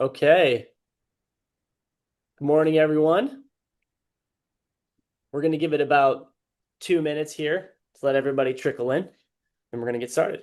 Okay. Good morning, everyone. We're going to give it about 2 minutes here to let everybody trickle in, and we're going to get started.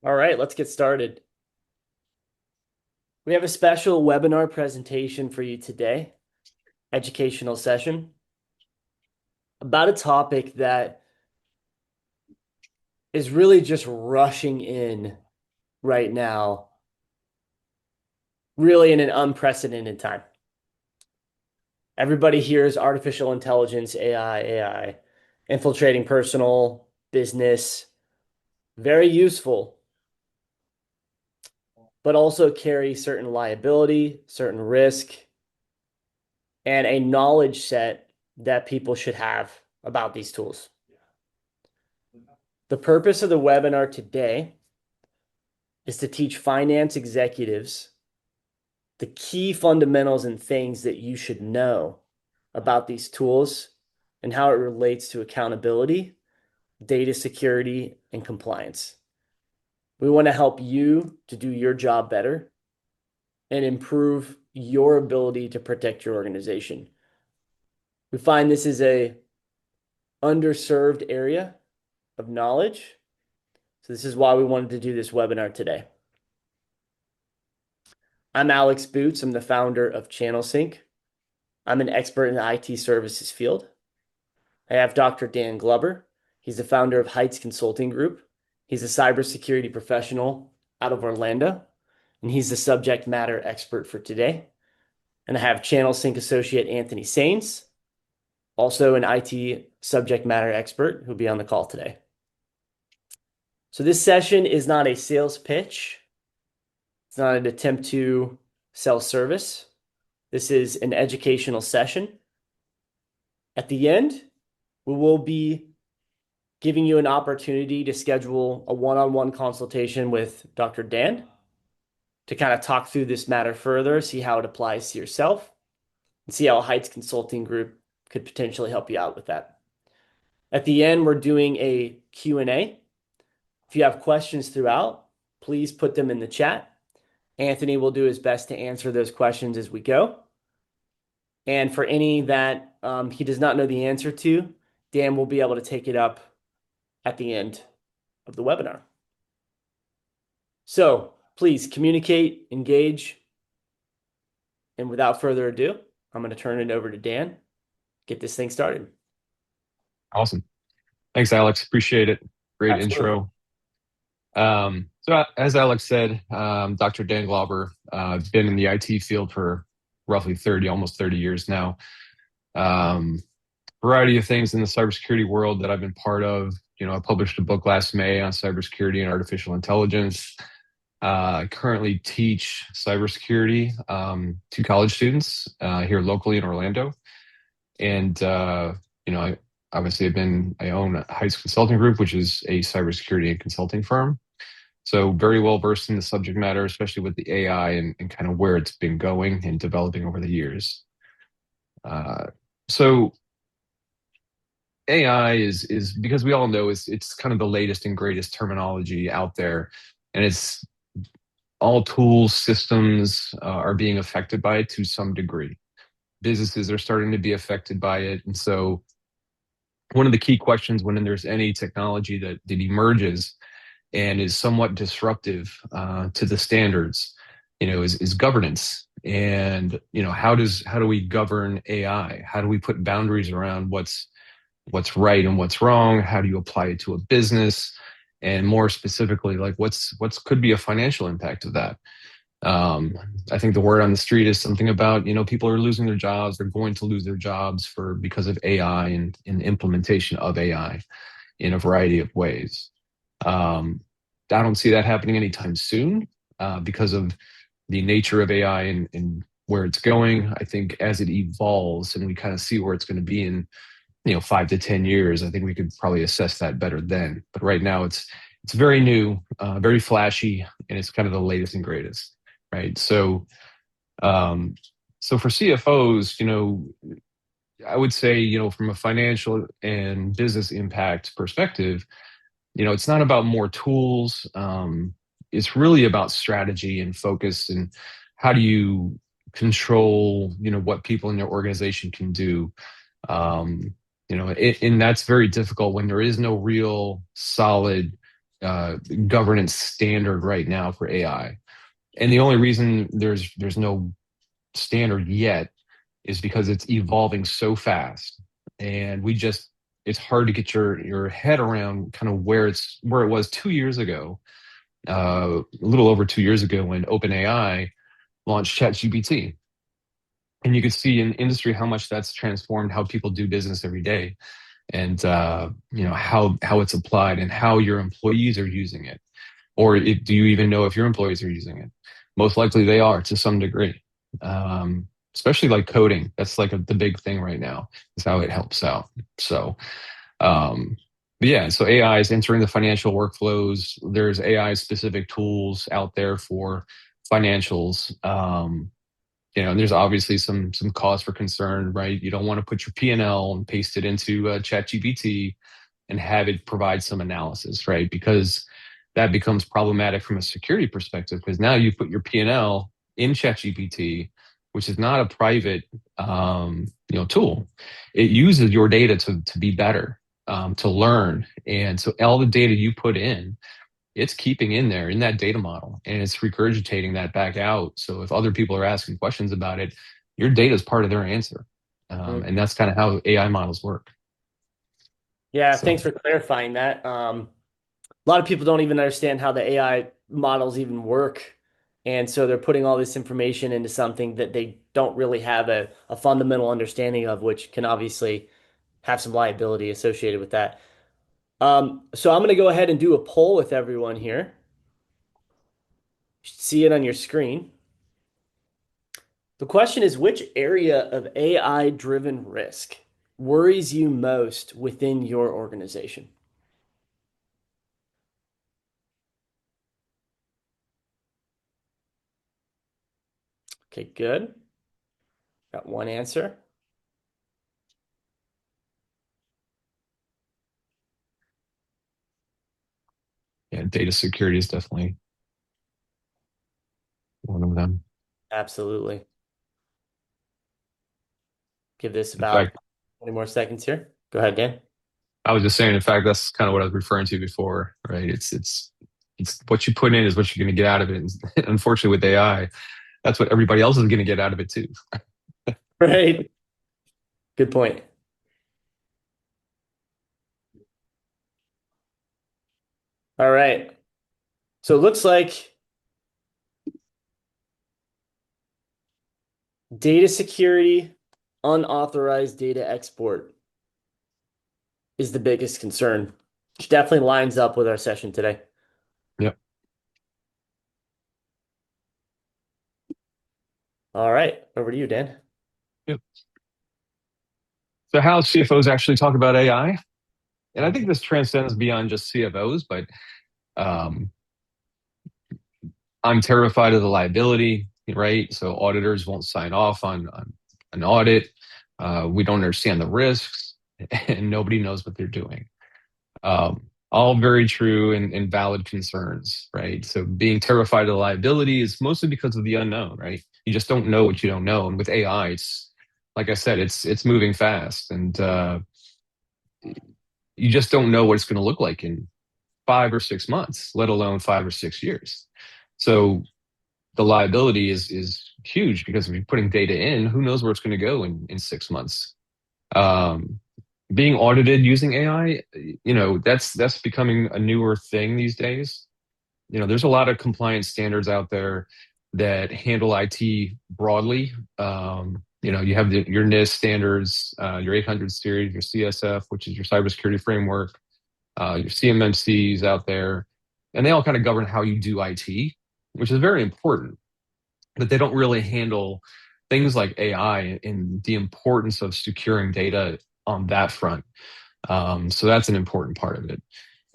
All right, let's get started. We have a special webinar presentation for you today, educational session, about a topic that is really just rushing in right now, really in an unprecedented time. Everybody hears artificial intelligence, AI, infiltrating personal, business, very useful, but also carry certain liability, certain risk, and a knowledge set that people should have about these tools. The purpose of the webinar today is to teach finance executives the key fundamentals and things that you should know about these tools and how it relates to accountability, data security, and compliance. We want to help you to do your job better and improve your ability to protect your organization. We find this is a underserved area of knowledge. So this is why we wanted to do this webinar today. I'm Alex Boots. I'm the founder of ChannelSync. I'm an expert in the IT services field. I have Dr. Dan Glover. He's the founder of Heights Consulting Group. He's a cybersecurity professional out of Orlando, and he's the subject matter expert for today. And I have ChannelSync associate Anthony Sains, also an IT subject matter expert who'll be on the call today. So this session is not a sales pitch. It's not an attempt to sell service. This is an educational session. At the end, we will be giving you an opportunity to schedule a one-on-one consultation with Dr. Dan to kind of talk through this matter further, see how it applies to yourself, and see how Heights Consulting Group could potentially help you out with that. At the end, we're doing a Q&A. If you have questions throughout, please put them in the chat. Anthony will do his best to answer those questions as we go. And for any that he does not know the answer to, Dan will be able to take it up at the end of the webinar. So please communicate, engage. And without further ado, I'm going to turn it over to Dan, get this thing started. Awesome. Thanks, Alex. Appreciate it. Great Absolutely. intro. So as Alex said, Dr. Dan Glauber, I've been in the IT field for roughly almost 30 years now. Variety of things in the cybersecurity world that I've been part of. I published a book last May on cybersecurity and artificial intelligence. I currently teach cybersecurity to college students here locally in Orlando. And, I own Heights Consulting Group, which is a cybersecurity and consulting firm. So very well versed in the subject matter, especially with the AI and kind of where it's been going and developing over the years. So AI is because we all know it's kind of the latest and greatest terminology out there, and it's all tools, systems are being affected by it to some degree. Businesses are starting to be affected by it, and so one of the key questions when there's any technology that emerges and is somewhat disruptive to the standards, is governance. And how do we govern AI? How do we put boundaries around what's right and what's wrong? How do you apply it to a business? And more specifically, like what's could be a financial impact of that? Um, I think the word on the street is something about, people are losing their jobs. They're going to lose their jobs because of AI and implementation of AI in a variety of ways. Um, I don't see that happening anytime soon because of the nature of AI and where it's going. I think as it evolves and we kind of see where it's going to be in 5 to 10 years, I think we could probably assess that better then. But right now, it's very new, very flashy, and it's kind of the latest and greatest, right? Um, so for CFOs, I would say, from a financial and business impact perspective, it's not about more tools. It's really about strategy and focus and how do you control, what people in your organization can do. Um, and that's very difficult when there is no real solid uh, governance standard right now for AI. And the only reason there's no standard yet is because it's evolving so fast, and it's hard to get your head around kind of where it was 2 years ago, a little over 2 years ago when OpenAI launched ChatGPT. And you could see in industry how much that's transformed how people do business every day, and how it's applied and how your employees are using it, or do you even know if your employees are using it? Most likely they are to some degree. Especially like coding, that's like the big thing right now is how it helps out. So um, but yeah, so AI is entering the financial workflows. There's AI specific tools out there for financials. And there's obviously some cause for concern, right? You don't want to put your P&L and paste it into ChatGPT and have it provide some analysis, right? Because that becomes problematic from a security perspective because now you put your P&L in ChatGPT, which is not a private tool. It uses your data to be better, to learn. And so all the data you put in, it's keeping in there in that data model and it's regurgitating that back out. So if other people are asking questions about it, your data is part of their answer. Mm. And that's kind of how AI models work. Yeah, So thanks for clarifying that. A lot of people don't even understand how the AI models even work. And so they're putting all this information into something that they don't really have a fundamental understanding of, which can obviously have some liability associated with that. So I'm going to go ahead and do a poll with everyone here. You should see it on your screen. The question is, which area of AI-driven risk worries you most within your organization? Okay, good. Got one answer. yeah, data security is definitely one of them. Absolutely. Give this In about fact, 20 more seconds here. Go ahead, Dan. I was just saying, in fact, that's kind of what I was referring to before, right? It's what you put in is what you're going to get out of it. And unfortunately, with AI, that's what everybody else is going to get out of it too. Right. Good point. All right. So it looks like data security, unauthorized data export is the biggest concern, which definitely lines up with our session today. Yep. All right. Over to you, Dan. Yep. So how CFOs actually talk about AI, and I think Mhm. this transcends beyond just CFOs, but um, I'm terrified of the liability, right? So auditors won't sign off on an audit. We don't understand the risks. and nobody knows what they're doing. All very true and valid concerns, right? So being terrified of liability is mostly because of the unknown, right? You just don't know what you don't know. And with AI, it's like I said, it's moving fast, and you just don't know what it's going to look like in 5 or 6 months, let alone 5 or 6 years. So the liability is huge because if you're putting data in, who knows where it's going to go in 6 months? Um, Being audited using AI, that's becoming a newer thing these days. There's a lot of compliance standards out there that handle IT broadly. You have your NIST standards, your 800 series, your CSF, which is your cybersecurity framework, your CMMCs out there, and they all kind of govern how you do IT, which is very important. But they don't really handle things like AI and the importance of securing data on that front. So that's an important part of it.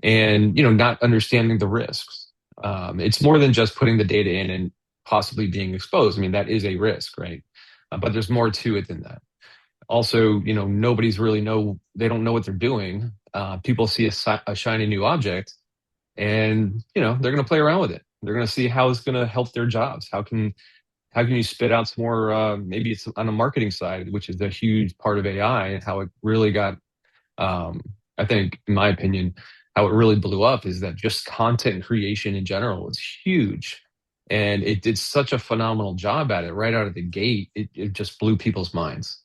And not understanding the risks. It's more than just putting the data in and possibly being exposed. I mean, that is a risk, right? But there's more to it than that. Also, nobody's really they don't know what they're doing. People see a shiny new object, and they're going to play around with it. They're going to see how it's going to help their jobs. How can you spit out some more? Maybe it's on the marketing side, which is a huge part of AI, and how it really got. I think, in my opinion, how it really blew up is that just content creation in general is huge, and it did such a phenomenal job at it right out of the gate. It just blew people's minds,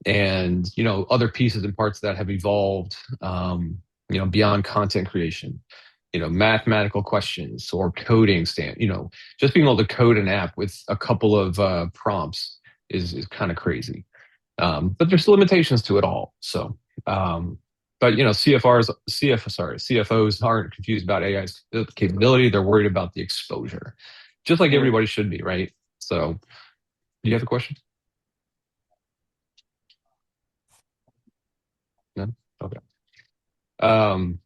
and other pieces and parts of that have evolved. Beyond content creation, mathematical questions or coding just being able to code an app with a couple of prompts is kind of crazy. But there's limitations to it all. So, but CFOs aren't confused about AI's capability. They're worried about the exposure, just like Mm. everybody should be, right? So, do you have a question? No? Okay.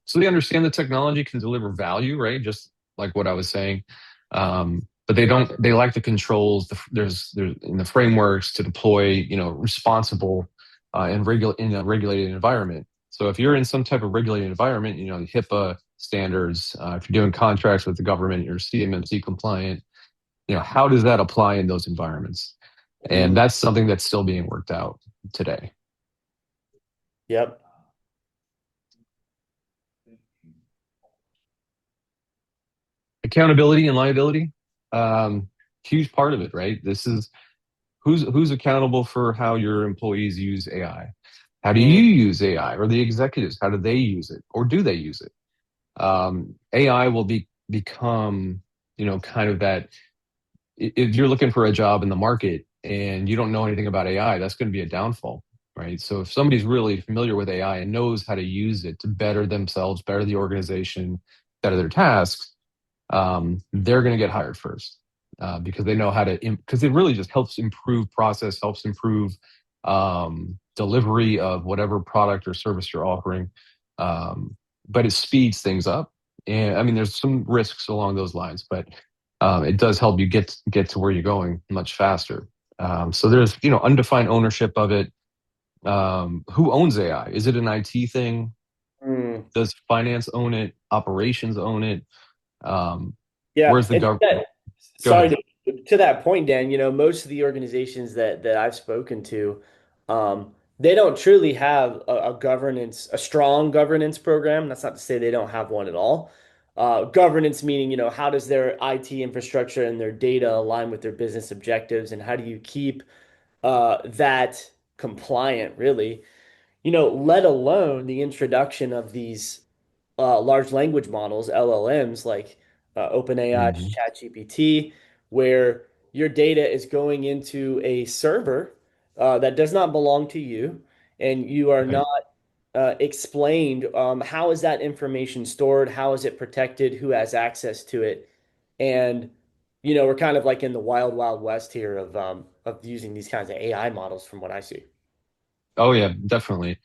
So they understand the technology can deliver value, right? Just like what I was saying. But they like the controls, there's in the frameworks to deploy, responsible in a regulated environment. So if you're in some type of regulated environment, HIPAA standards, if you're doing contracts with the government, you're CMMC compliant, how does that apply in those environments? And Mm. that's something that's still being worked out today. Yep. Accountability and liability, um, huge part of it, right? This is who's accountable for how your employees use AI. How do Mm. you use AI, or the executives? How do they use it, or do they use it? AI will become, kind of that. If you're looking for a job in the market and you don't know anything about AI, that's going to be a downfall, right? So if somebody's really familiar with AI and knows how to use it to better themselves, better the organization, better their tasks, they're going to get hired first because they know how to, because it really just helps improve process, helps improve delivery of whatever product or service you're offering. Um, but it speeds things up. And I mean, there's some risks along those lines, but it does help you get to where you're going much faster. So there's, undefined ownership of it. Who owns AI? Is it an IT thing? Mm. Does finance own it? Operations own it? Um, Yeah, where's the and government? Go sorry ahead. to that point, Dan. Most of the organizations that I've spoken to, they don't truly have a governance, a strong governance program. That's not to say they don't have one at all. Governance meaning, how does their IT infrastructure and their data align with their business objectives, and how do you keep that compliant, really? Let alone the introduction of these large language models, LLMs, like OpenAI's Hmm. ChatGPT, where your data is going into a server that does not belong to you, and you are Right. not explained how is that information stored, how is it protected, who has access to it, and we're kind of like in the wild, wild west here of using these kinds of AI models, from what I see. Oh yeah, definitely.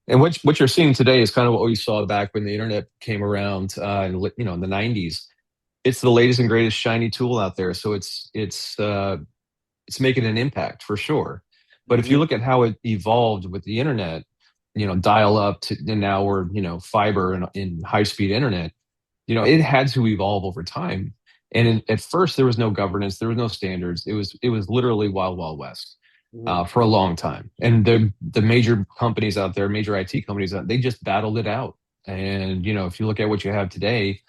And what you're seeing today is kind of what we saw back when the internet came around in the 90s. It's the latest and greatest shiny tool out there, so it's making an impact for sure. But if Hmm. you look at how it evolved with the internet, dial up to, and now we're, fiber and in high speed internet. It had to evolve over time. And at first, there was no governance, there was no standards. It was literally wild, wild west Mhm. for a long time. And the major companies out there, major IT companies, they just battled it out. And if you look at what you have today,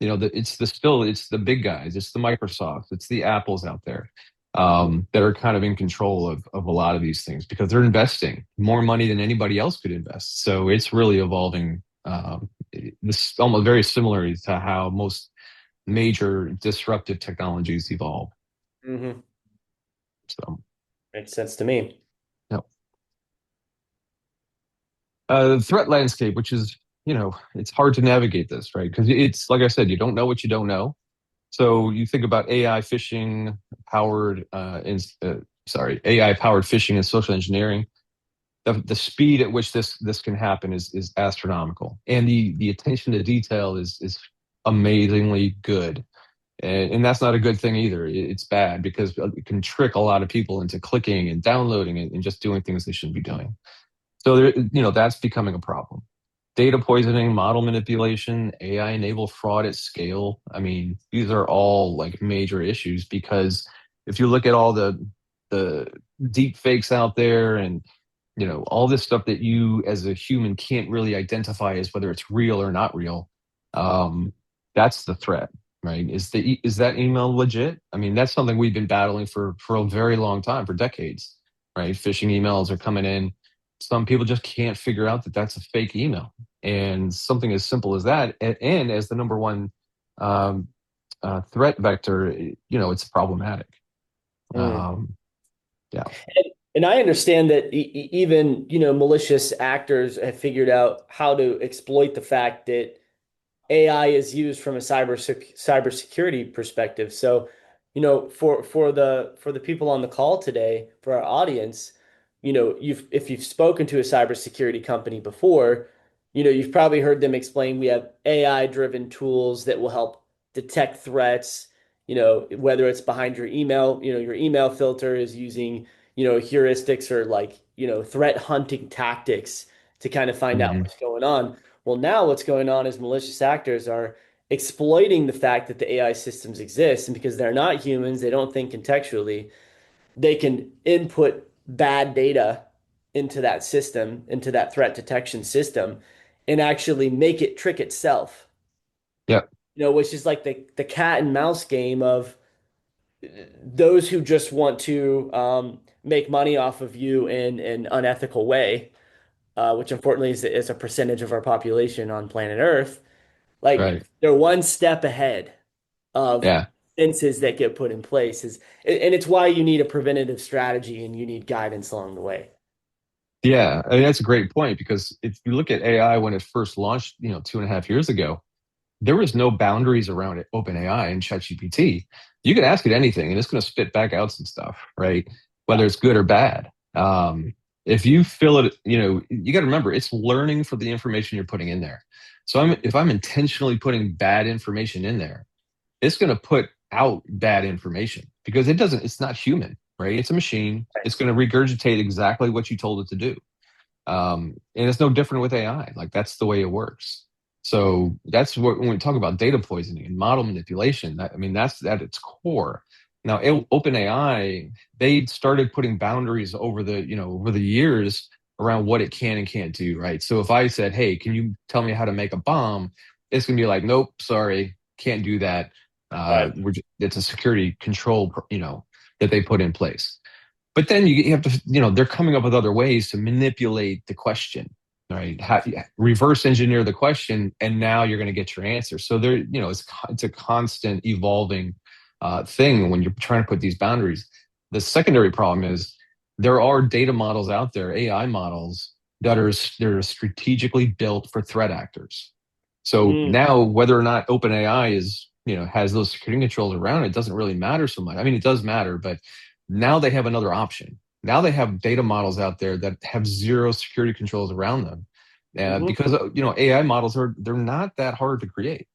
it's the big guys, it's the Microsofts, it's the Apples out there that are kind of in control of a lot of these things because they're investing more money than anybody else could invest. So it's really evolving. This almost very similar to how most major disruptive technologies evolve. Mhm. So, Makes sense to me. yeah. The threat landscape, which is, it's hard to navigate this, right? Because it's like I said, you don't know what you don't know. So you think about AI phishing powered, AI powered phishing and social engineering. The speed at which this can happen is astronomical, and the attention to detail is amazingly good. And that's not a good thing either. It's bad because it can trick a lot of people into clicking and downloading and just doing things they shouldn't be doing. So that's becoming a problem. Data poisoning, model manipulation, AI enabled fraud at scale. I mean, these are all like major issues because if you look at all the deep fakes out there and all this stuff that you as a human can't really identify as whether it's real or not real, um, that's the threat, right? Is that email legit? I mean, that's something we've been battling for a very long time, for decades, right? Phishing emails are coming in. Some people just can't figure out that that's a fake email, and something as simple as that, and as the number one um, threat vector, it's problematic. Mm. Um, yeah. And I understand that even, malicious actors have figured out how to exploit the fact that AI is used from a cybersecurity perspective. So, for the people on the call today, for our audience, if you've spoken to a cybersecurity company before, you've probably heard them explain we have AI-driven tools that will help detect threats, whether it's behind your email, your email filter is using, heuristics or like, threat hunting tactics to kind of find out Mhm. what's going on. Well, now what's going on is malicious actors are exploiting the fact that the AI systems exist, and because they're not humans, they don't think contextually, they can input bad data into that system, into that threat detection system, and actually make it trick itself. Yeah. Which is like the cat and mouse game of those who just want to make money off of you in an unethical way, which unfortunately is a percentage of our population on planet Earth. Like Right. they're one step ahead of Yeah. fences that get put in place and it's why you need a preventative strategy and you need guidance along the way. Yeah, I mean, that's a great point because if you look at AI when it first launched, 2.5 years ago, there was no boundaries around it, OpenAI and ChatGPT. You could ask it anything and it's going to spit back out some stuff, right? Yeah. Whether it's good or bad. If you fill it, you got to remember it's learning from the information you're putting in there. So if I'm intentionally putting bad information in there, it's going to put out bad information because it's not human, right? It's a machine. It's going to regurgitate exactly what you told it to do. And it's no different with AI. Like that's the way it works. So that's what when we talk about data poisoning and model manipulation, I mean, that's at its core. Now, OpenAI, they started putting boundaries over the years around what it can and can't do, right? So if I said, "Hey, can you tell me how to make a bomb?" It's gonna be like, "Nope, sorry, can't do that." Right. It's a security control, that they put in place. But then you have to, they're coming up with other ways to manipulate the question, right? Reverse engineer the question, and now you're going to get your answer. So it's a constant evolving thing when you're trying to put these boundaries. The secondary problem is there are data models out there, AI models that are strategically built for threat actors. So Mm, now, whether or not OpenAI has those security controls around it doesn't really matter so much. I mean, it does matter, but now they have another option. Now they have data models out there that have zero security controls around them, hmm. because AI models they're not that hard to create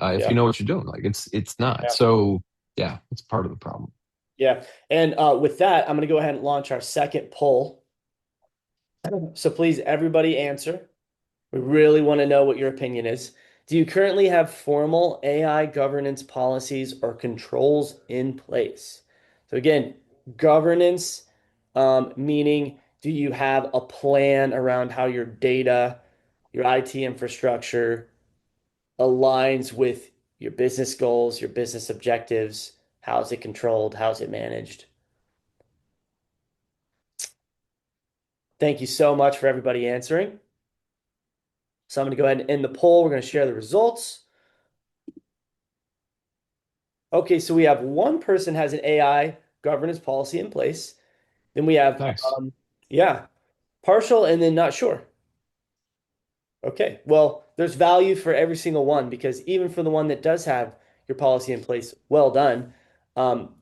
if Yeah. you know what you're doing. Like it's not. Yeah. So yeah, it's part of the problem. Yeah. And with that, I'm going to go ahead and launch our second poll. So please, everybody answer. We really want to know what your opinion is. Do you currently have formal AI governance policies or controls in place? So again, governance, meaning do you have a plan around how your data, your IT infrastructure aligns with your business goals, your business objectives? How's it controlled? How's it managed? Thank you so much for everybody answering. So I'm going to go ahead and end the poll. We're going to share the results. Okay, so we have one person has an AI governance policy in place. Then we have, Nice. yeah, partial and then not sure. Okay, well, there's value for every single one because even for the one that does have your policy in place, well done. Um,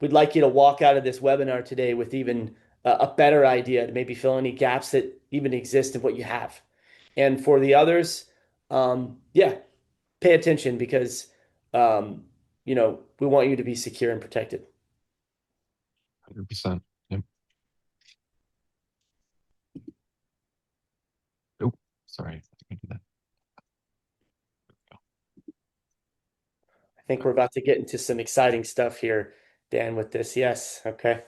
we'd like you to walk out of this webinar today with even a better idea to maybe fill any gaps that even exist in what you have. And for the others, yeah, pay attention because um, we want you to be secure and protected. 100%. Yep. Oh, sorry. I can do that. I think we're about to get into some exciting stuff here, Dan, with this. Yes. Okay.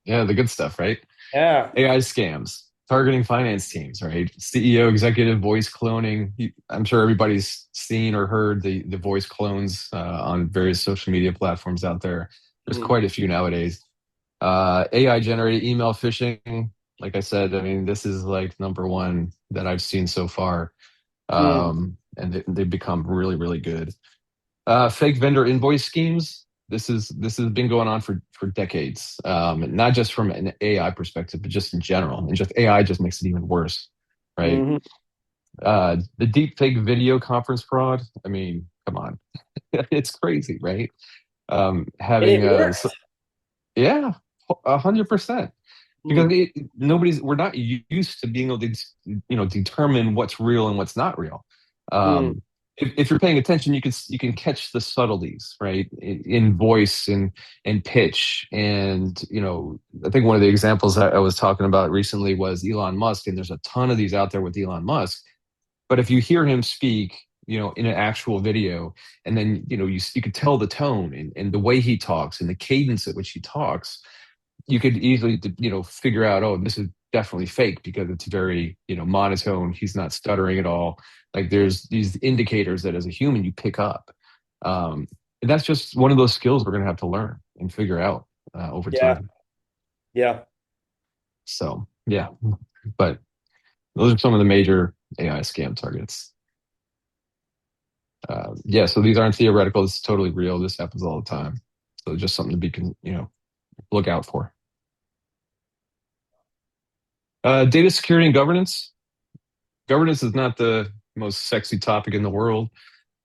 Yeah, the good stuff, right? Yeah. AI scams, targeting finance teams, right? CEO, executive voice cloning. I'm sure everybody's seen or heard the voice clones on various social media platforms out there. There's Mhm. quite a few nowadays. AI generated email phishing. Like I said, I mean, this is like number one that I've seen so far. Mm. And they've become really, really good. Fake vendor invoice schemes. This has been going on for decades. Not just from an AI perspective, but just in general. And just AI just makes it even worse, right? Mhm. The deep fake video conference fraud. I mean, come on, it's crazy, right? And Having it works. yeah, 100%. Because Mm. we're not used to being able to determine what's real and what's not real. Mm. If you're paying attention, you can catch the subtleties, right, in voice and pitch. And I think one of the examples I was talking about recently was Elon Musk, and there's a ton of these out there with Elon Musk. But if you hear him speak, in an actual video, and then you could tell the tone and the way he talks and the cadence at which he talks, you could easily figure out, oh, this is definitely fake because it's very monotone. He's not stuttering at all. Like there's these indicators that as a human you pick up. And that's just one of those skills we're going to have to learn and figure out over Yeah. time. Yeah. So yeah, but those are some of the major AI scam targets. Yeah, so these aren't theoretical. This is totally real. This happens all the time. So just something to be look out for. Data security and governance. Governance is not the most sexy topic in the world,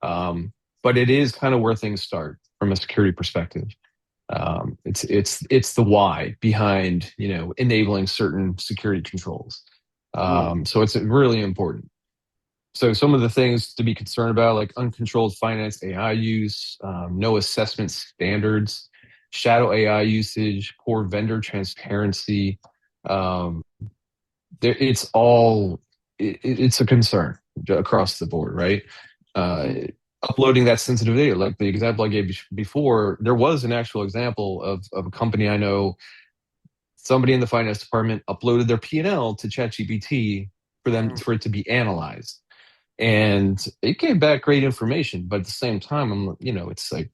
um, but it is kind of where things start from a security perspective. It's the why behind enabling certain security controls. Mm. So it's really important. So some of the things to be concerned about, like uncontrolled finance AI use, no assessment standards, shadow AI usage, poor vendor transparency. Um, it's all it's a concern across the board, right? Uh, Mm. Uploading that sensitive data, like the example I gave before, there was an actual example of a company I know. Somebody in the finance department uploaded their P&L to ChatGPT Mm. for it to be analyzed, and it came back great information. But at the same time, it's like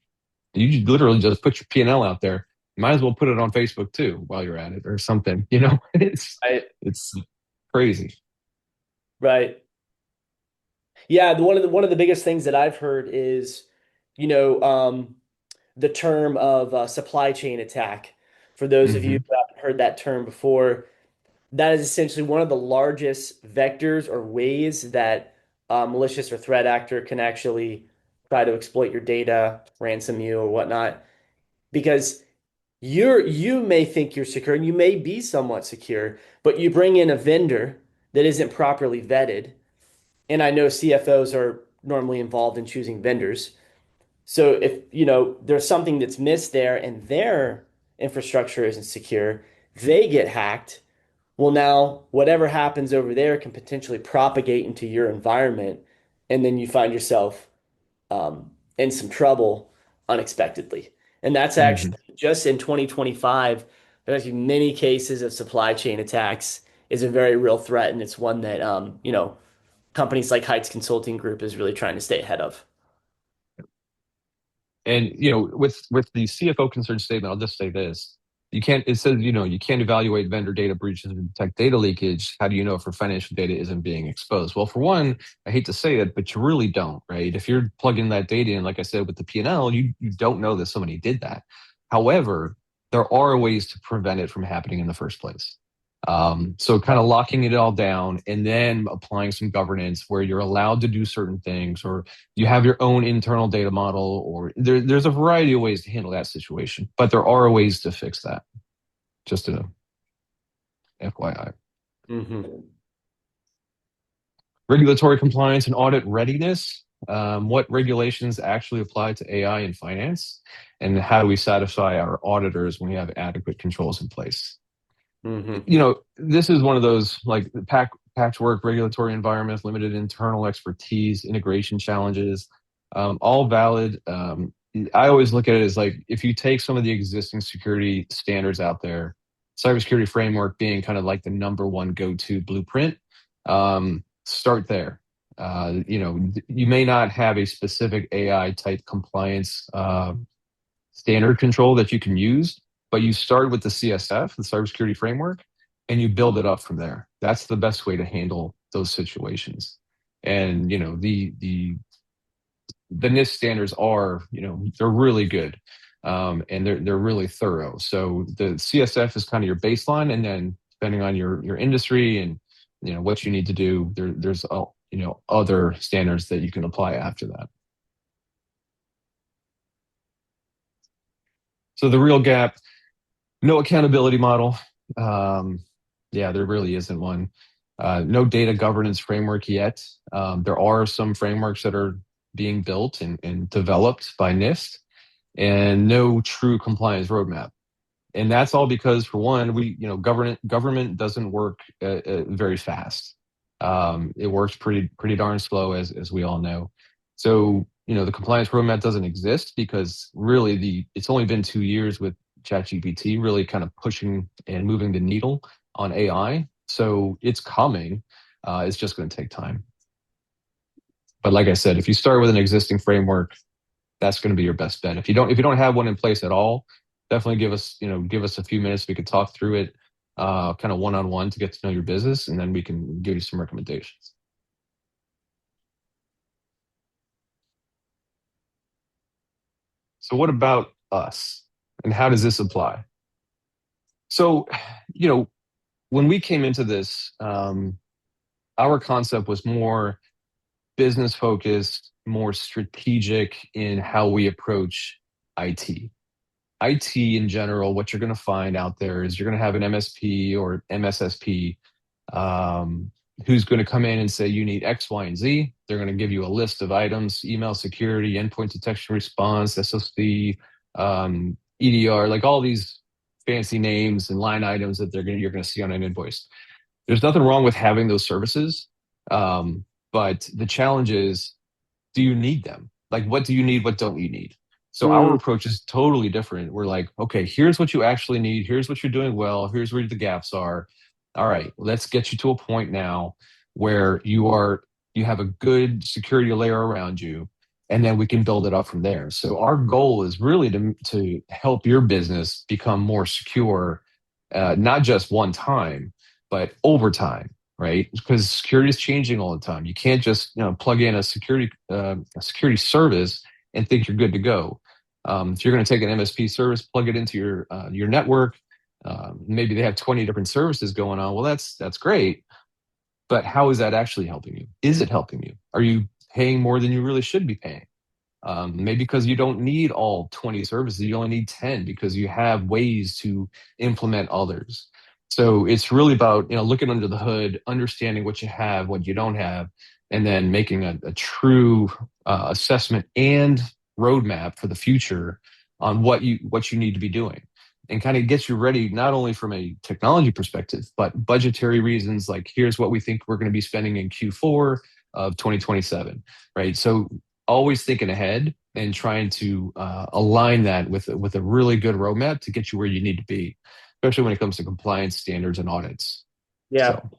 you literally just put your P&L out there. Might as well put it on Facebook too while you're at it or something. Right. It's crazy. Right. Yeah. One of the biggest things that I've heard is, you know, um, the term of supply chain attack. For those of you Hmm. who haven't heard that term before, that is essentially one of the largest vectors or ways that a malicious or threat actor can actually try to exploit your data, ransom you, or whatnot. Because you may think you're secure and you may be somewhat secure, but you bring in a vendor that isn't properly vetted. And I know CFOs are normally involved in choosing vendors. So if, there's something that's missed there and their infrastructure isn't secure, they get hacked. Well, now whatever happens over there can potentially propagate into your environment, and then you find yourself in some trouble unexpectedly. And that's Mhm. actually just in 2025. There's actually many cases of supply chain attacks is a very real threat, and it's one that companies like Heights Consulting Group is really trying to stay ahead of. And with the CFO concern statement, I'll just say this: you can't. It says you can't evaluate vendor data breaches and detect data leakage. How do you know if your financial data isn't being exposed? Well, for one, I hate to say it, but you really don't, right? If you're plugging that data in, like I said with the P&L, you don't know that somebody did that. However, there are ways to prevent it from happening in the first place. So kind of locking it all down and then applying some governance where you're allowed to do certain things, or you have your own internal data model, or there's a variety of ways to handle that situation, but there are ways to fix that. Just a FYI. Hmm. Regulatory compliance and audit readiness. What regulations actually apply to AI in finance, and how do we satisfy our auditors when we have adequate controls in place? Hmm. This is one of those like patchwork regulatory environments, limited internal expertise, integration challenges, all valid. I always look at it as like if you take some of the existing security standards out there, cybersecurity framework being kind of like the number one go-to blueprint, start there. You may not have a specific AI type compliance standard control that you can use, but you start with the CSF, the cybersecurity framework, and you build it up from there. That's the best way to handle those situations. And the NIST standards are, they're really good. And they're really thorough. So the CSF is kind of your baseline, and then depending on your industry and what you need to do, there's other standards that you can apply after that. So the real gap, no accountability model. Um, yeah, there really isn't one. No data governance framework yet. There are some frameworks that are being built and developed by NIST, and no true compliance roadmap. And that's all because, for one, government doesn't work very fast. It works pretty darn slow, as we all know. So the compliance roadmap doesn't exist because really it's only been 2 years with ChatGPT really kind of pushing and moving the needle on AI. So it's coming. It's just going to take time. But like I said, if you start with an existing framework, that's going to be your best bet. If you don't have one in place at all, definitely give us a few minutes. We could talk through it, kind of one on one to get to know your business, and then we can give you some recommendations. So, what about us, and how does this apply? So, you know, when we came into this, our concept was more business focused, more strategic in how we approach IT. IT in general, what you're going to find out there is you're going to have an MSP or MSSP, um, who's going to come in and say you need X, Y, and Z. They're going to give you a list of items: email security, endpoint detection response, SOC, EDR, like all these fancy names and line items that you're going to see on an invoice. There's nothing wrong with having those services, um, but the challenge is, do you need them? Like, what do you need? What don't you need? So our Mm. approach is totally different. We're like, okay, here's what you actually need. Here's what you're doing well. Here's where the gaps are. All right, let's get you to a point now where you have a good security layer around you, and then we can build it up from there. So our goal is really to help your business become more secure, not just one time, but over time, right? Because security is changing all the time. You can't just plug in a security service and think you're good to go. If you're going to take an MSP service, plug it into your network. Maybe they have 20 different services going on. Well, that's great, but how is that actually helping you? Is it helping you? Are you paying more than you really should be paying? Maybe because you don't need all 20 services, you only need 10 because you have ways to implement others. So it's really about looking under the hood, understanding what you have, what you don't have, and then making a true assessment and roadmap for the future on what you need to be doing. and kind of gets you ready not only from a technology perspective, but budgetary reasons. Like, here's what we think we're going to be spending in Q4 of 2027, right? So always thinking ahead and trying to align that with a really good roadmap to get you where you need to be, especially when it comes to compliance standards and audits. Yeah. So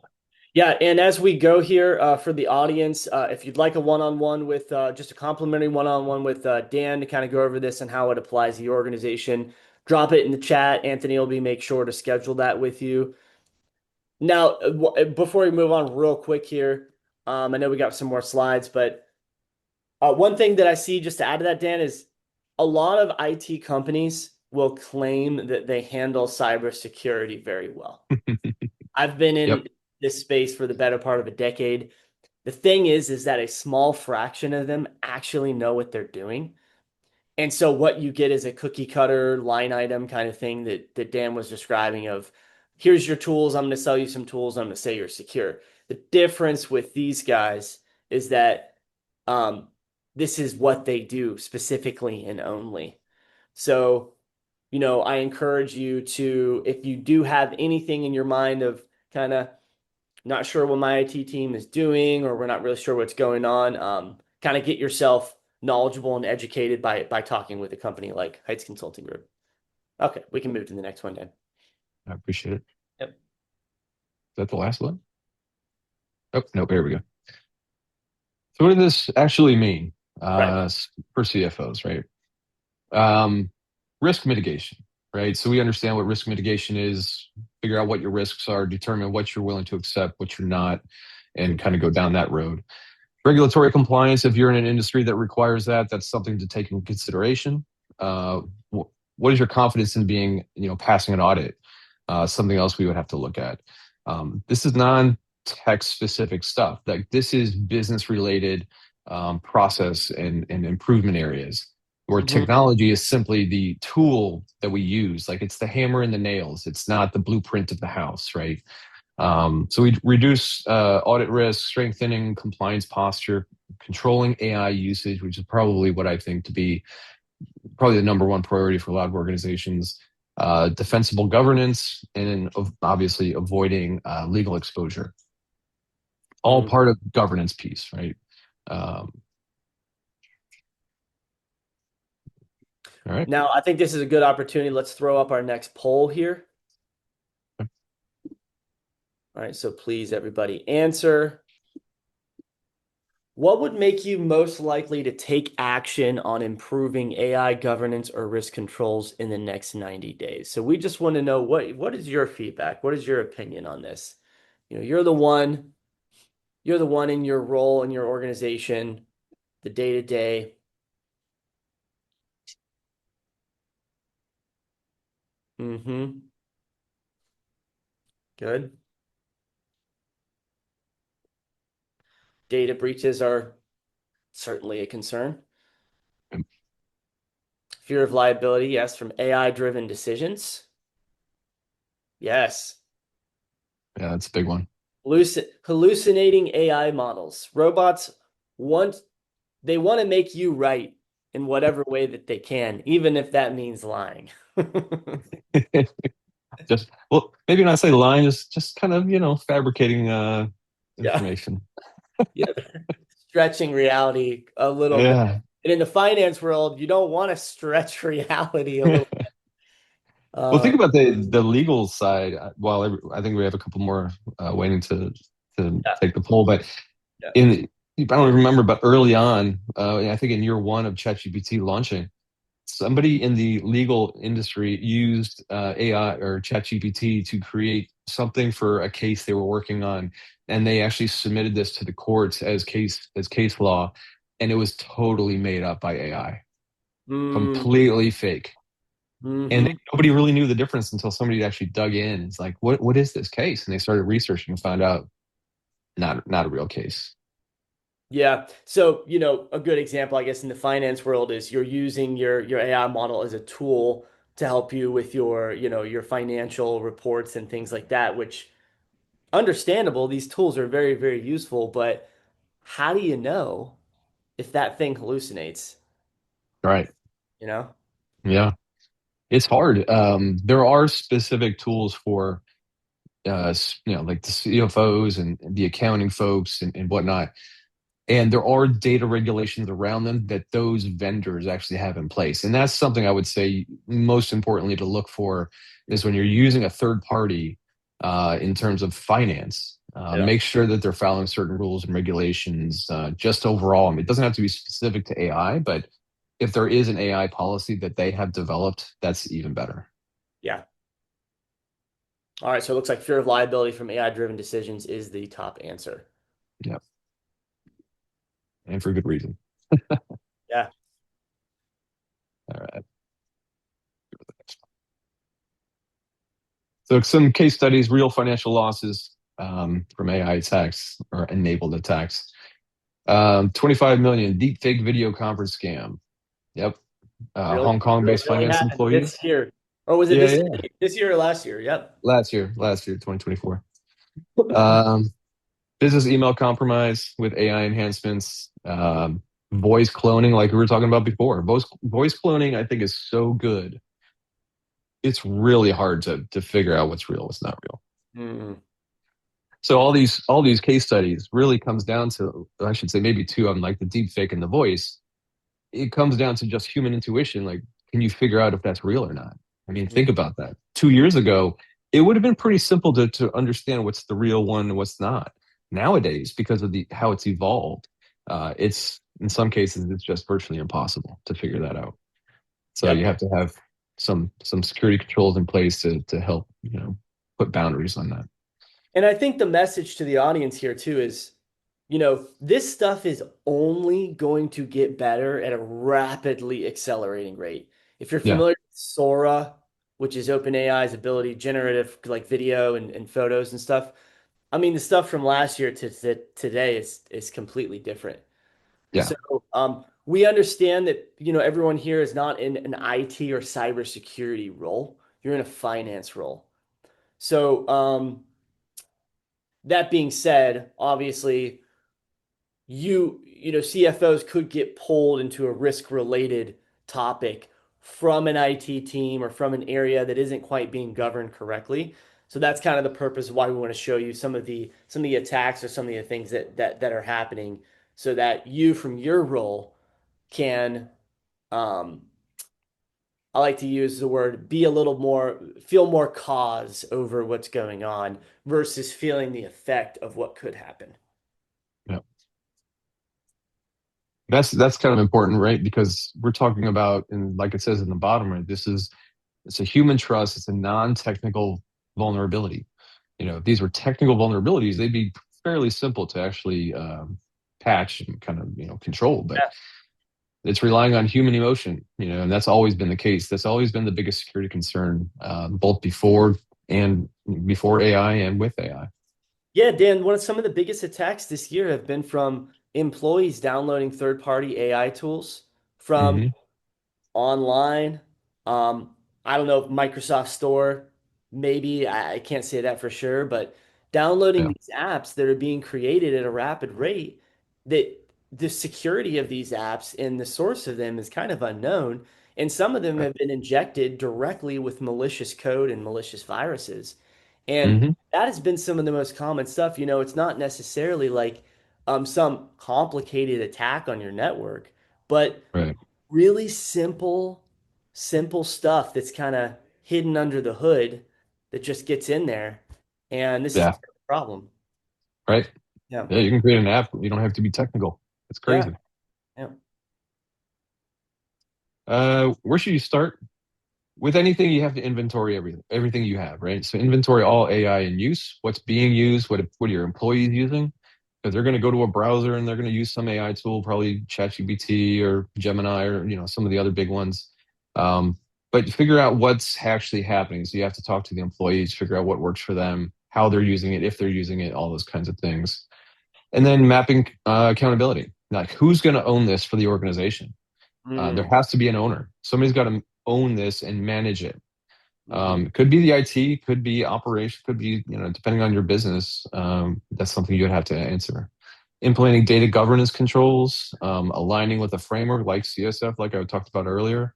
Yeah, and as we go here for the audience, if you'd like a one-on-one with just a complimentary one-on-one with Dan to kind of go over this and how it applies to your organization, drop it in the chat. Anthony will be make sure to schedule that with you. Now, before we move on real quick here, I know we got some more slides, but one thing that I see just to add to that, Dan, is a lot of IT companies will claim that they handle cybersecurity very well. I've been yep. in this space for the better part of a decade. The thing is that a small fraction of them actually know what they're doing. And so what you get is a cookie cutter line item kind of thing that Dan was describing of here's your tools, I'm going to sell you some tools, I'm going to say you're secure. The difference with these guys is that um, this is what they do specifically and only. So, I encourage you to, if you do have anything in your mind of kind of not sure what my IT team is doing, or we're not really sure what's going on, kind of get yourself knowledgeable and educated by talking with a company like Heights Consulting Group. Okay, we can move to the next one, Dan. I appreciate it. Is Yep. that the last one? Oh, no, here we go. So what does this actually mean Right. for CFOs, right? Um, Risk mitigation, right? So we understand what risk mitigation is, figure out what your risks are, determine what you're willing to accept, what you're not, and kind of go down that road. Regulatory compliance, if you're in an industry that requires that, that's something to take into consideration. Uh, what is your confidence in being, passing an audit? Something else we would have to look at. This is non-tech specific stuff. Like, this is business related process and improvement areas where Hmm. technology is simply the tool that we use. Like, it's the hammer and the nails. It's not the blueprint of the house, right? So we reduce audit risk, strengthening compliance posture, controlling AI usage, which is probably what I think to be probably the number one priority for a lot of organizations. Defensible governance, and obviously avoiding legal exposure. All Hmm. part of governance piece, right? Um, all right. Now, I think this is a good opportunity. Let's throw up our next poll here. All right, so please, everybody, answer. What would make you most likely to take action on improving AI governance or risk controls in the next 90 days? So we just want to know what is your feedback? What is your opinion on this? You're the one in your role in your organization, the day to day. Mm-hmm. Good. Data breaches are certainly a concern. Fear of liability, yes, from AI-driven decisions. Yes. Yeah, that's a big one. Hallucinating AI models. Robots want they want to make you right in whatever way that they can, even if that means lying. Just, well, maybe not say lying, just kind of, fabricating Yeah. information. Yeah. Stretching reality a little bit. Yeah. And in the finance world, you don't want to stretch reality a little. Well, Uh, think about the legal side. Well, I think we have a couple more waiting to yeah, take the poll, but yeah. in I don't remember, but early on, I think in year one of ChatGPT launching, somebody in the legal industry used AI or ChatGPT to create something for a case they were working on, and they actually submitted this to the courts as case law, and it was totally made up by AI, Mm, completely fake. And hmm. nobody really knew the difference until somebody actually dug in. It's like, what is this case? And they started researching and found out not a real case. Yeah. So, a good example, I guess, in the finance world is you're using your AI model as a tool to help you with your financial reports and things like that, which understandable. These tools are very, very useful, but how do you know if that thing hallucinates? Right. You know? Yeah. It's hard. There are specific tools for like the CFOs and the accounting folks and whatnot. And there are data regulations around them that those vendors actually have in place. And that's something I would say most importantly to look for is when you're using a third party in terms of finance, Yeah. make sure that they're following certain rules and regulations just overall. I mean, it doesn't have to be specific to AI, but if there is an AI policy that they have developed, that's even better. Yeah. All right. So it looks like fear of liability from AI-driven decisions is the top answer. Yeah. And for good reason. Yeah. All right. So some case studies, real financial losses from AI attacks or enabled attacks. 25 million deep fake video conference scam. Yep. Really, Hong Kong-based really finance happened employee. this year. Or was it Yeah, this yeah. year? This year or last year? Yep. Last year, 2024. Um, business email compromise with AI enhancements. Voice cloning, like we were talking about before. Voice cloning, I think, is so good. It's really hard to figure out what's real, what's not real. Hmm. So all these case studies really comes down to, I should say, maybe two on like the deep fake and the voice. It comes down to just human intuition. Like, can you figure out if that's real or not? I mean, think about that. 2 years ago, it would have been pretty simple to understand what's the real one and what's not. Nowadays, because of the how it's evolved, it's in some cases it's just virtually impossible to figure that out. So Yep. you have to have some security controls in place to help put boundaries on that. And I think the message to the audience here too is, this stuff is only going to get better at a rapidly accelerating rate. If you're Yeah, familiar with Sora, which is OpenAI's ability, generative like video and photos and stuff, I mean, the stuff from last year to today is completely different. yeah, So we understand that, everyone here is not in an IT or cybersecurity role. You're in a finance role. So that being said, obviously, CFOs could get pulled into a risk-related topic from an IT team or from an area that isn't quite being governed correctly. So that's kind of the purpose of why we want to show you some of the attacks or some of the things that are happening so that you from your role can um I like to use the word be a little more feel more cause over what's going on versus feeling the effect of what could happen. yeah. That's kind of important, right? Because we're talking about, and like it says in the bottom, right? It's a human trust. It's a non-technical vulnerability. If these were technical vulnerabilities, they'd be fairly simple to actually patch and kind of control. But Yeah. it's relying on human emotion, and that's always been the case. That's always been the biggest security concern, both before AI and with AI. Yeah, Dan, one of some of the biggest attacks this year have been from employees downloading third-party AI tools from Hmm. online. I don't know if Microsoft Store, maybe I can't say that for sure, but downloading Yeah. these apps that are being created at a rapid rate, that the security of these apps and the source of them is kind of unknown. And some of them have been injected directly with malicious code and malicious viruses. And Hmm. that has been some of the most common stuff. It's not necessarily like some complicated attack on your network, but Right. really simple stuff that's kind of hidden under the hood that just gets in there. And this is Yeah. part of the problem. Right. Yeah. Yeah. You can create an app. You don't have to be technical. It's Yeah. crazy. Yeah. Where should you start? With anything, you have to inventory everything you have, right? So inventory all AI in use, what's being used, what are your employees using? Because they're going to go to a browser and they're going to use some AI tool, probably ChatGPT or Gemini or some of the other big ones. But figure out what's actually happening. So you have to talk to the employees, figure out what works for them, how they're using it, if they're using it, all those kinds of things. And then mapping accountability. Like who's going to own this for the organization? There Mm. has to be an owner. Somebody's got to own this and manage it. Hmm. Could be the IT, could be operation, could be, depending on your business. That's something you would have to answer. Implementing data governance controls, aligning with a framework like CSF, like I talked about earlier.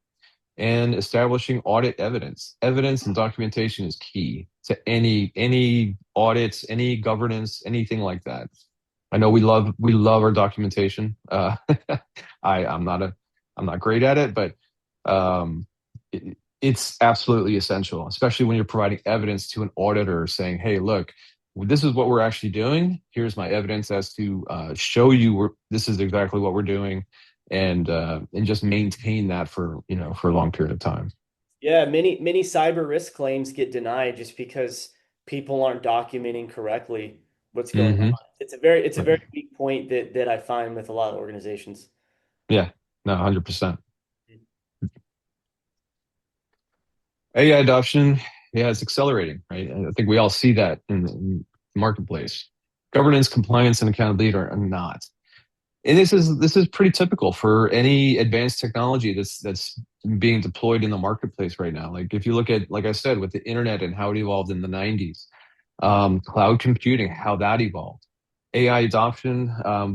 and establishing audit evidence. Evidence and documentation is key to any audits, any governance, anything like that. I know we love our documentation. I'm not great at it, but um, it's absolutely essential, especially when you're providing evidence to an auditor saying, "Hey, look, this is what we're actually doing. Here's my evidence as to show you this is exactly what we're doing," and just maintain that for for a long period of time. Yeah, many cyber risk claims get denied just because people aren't documenting correctly what's going on. Hmm. It's a very weak point that I find with a lot of organizations. Yeah, no, 100%. AI adoption, yeah, it's accelerating, right? And I think we all see that in the marketplace. Governance, compliance, and accountability are not. And this is pretty typical for any advanced technology that's being deployed in the marketplace right now. Like if you look at, like I said, with the internet and how it evolved in the 90s, cloud computing, how that evolved, AI adoption,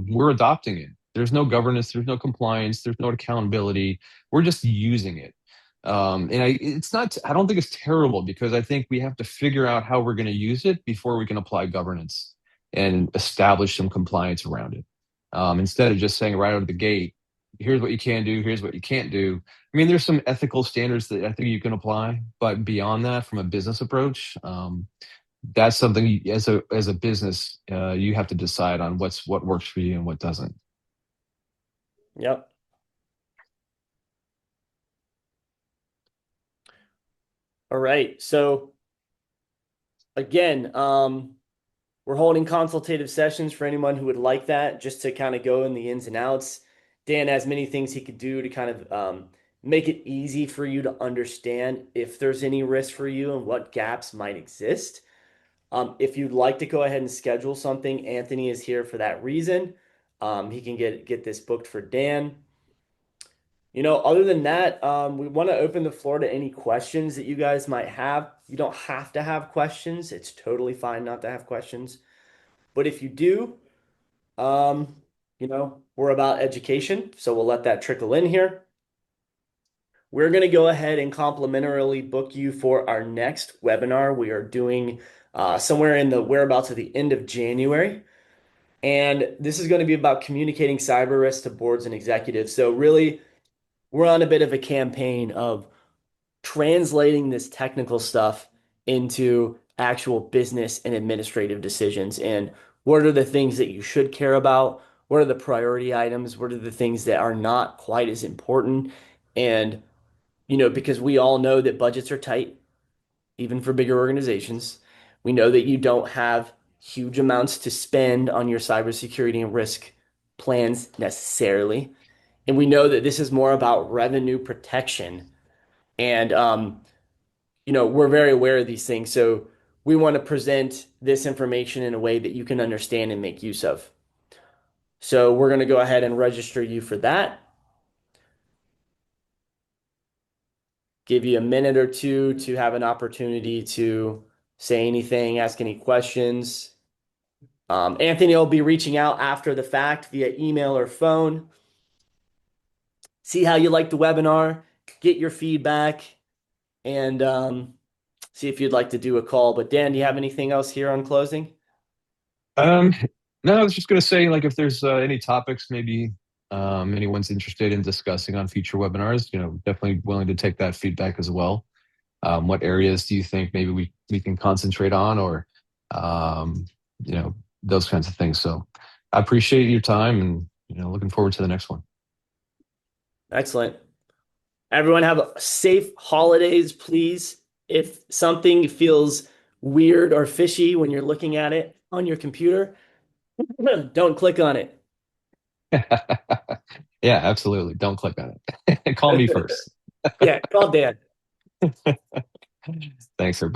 we're adopting it. There's no governance, there's no compliance, there's no accountability. We're just using it. It's not, I don't think it's terrible because I think we have to figure out how we're going to use it before we can apply governance and establish some compliance around it. Instead of just saying right out of the gate, here's what you can do, here's what you can't do. I mean, there's some ethical standards that I think you can apply, but beyond that, from a business approach, that's something as a business you have to decide on what works for you and what doesn't. Yep. All right. So again, we're holding consultative sessions for anyone who would like that, just to kind of go in the ins and outs. Dan has many things he could do to kind of make it easy for you to understand if there's any risk for you and what gaps might exist. If you'd like to go ahead and schedule something, Anthony is here for that reason. He can get this booked for Dan. Other than that, we want to open the floor to any questions that you guys might have. You don't have to have questions. It's totally fine not to have questions. But if you do, we're about education, so we'll let that trickle in here. We're going to go ahead and complimentarily book you for our next webinar. We are doing somewhere in the whereabouts of the end of January. And this is going to be about communicating cyber risk to boards and executives. So really, we're on a bit of a campaign of translating this technical stuff into actual business and administrative decisions. And what are the things that you should care about? What are the priority items? What are the things that are not quite as important? And, because we all know that budgets are tight, even for bigger organizations. We know that you don't have huge amounts to spend on your cybersecurity and risk plans necessarily. And we know that this is more about revenue protection. And we're very aware of these things. So we want to present this information in a way that you can understand and make use of. So we're going to go ahead and register you for that. Give you a minute or two to have an opportunity to say anything, ask any questions. Anthony will be reaching out after the fact via email or phone. See how you like the webinar, get your feedback, and see if you'd like to do a call. But Dan, do you have anything else here on closing? Um, no, I was just going to say, like, if there's any topics maybe anyone's interested in discussing on future webinars, definitely willing to take that feedback as well. What areas do you think maybe we can concentrate on, or um, those kinds of things? So I appreciate your time, and looking forward to the next one. Excellent. Everyone have a safe holidays, please. If something feels weird or fishy when you're looking at it on your computer, don't click on it. Yeah, absolutely. Don't click on it. Call me first. Yeah, call Dan. Thanks, everybody.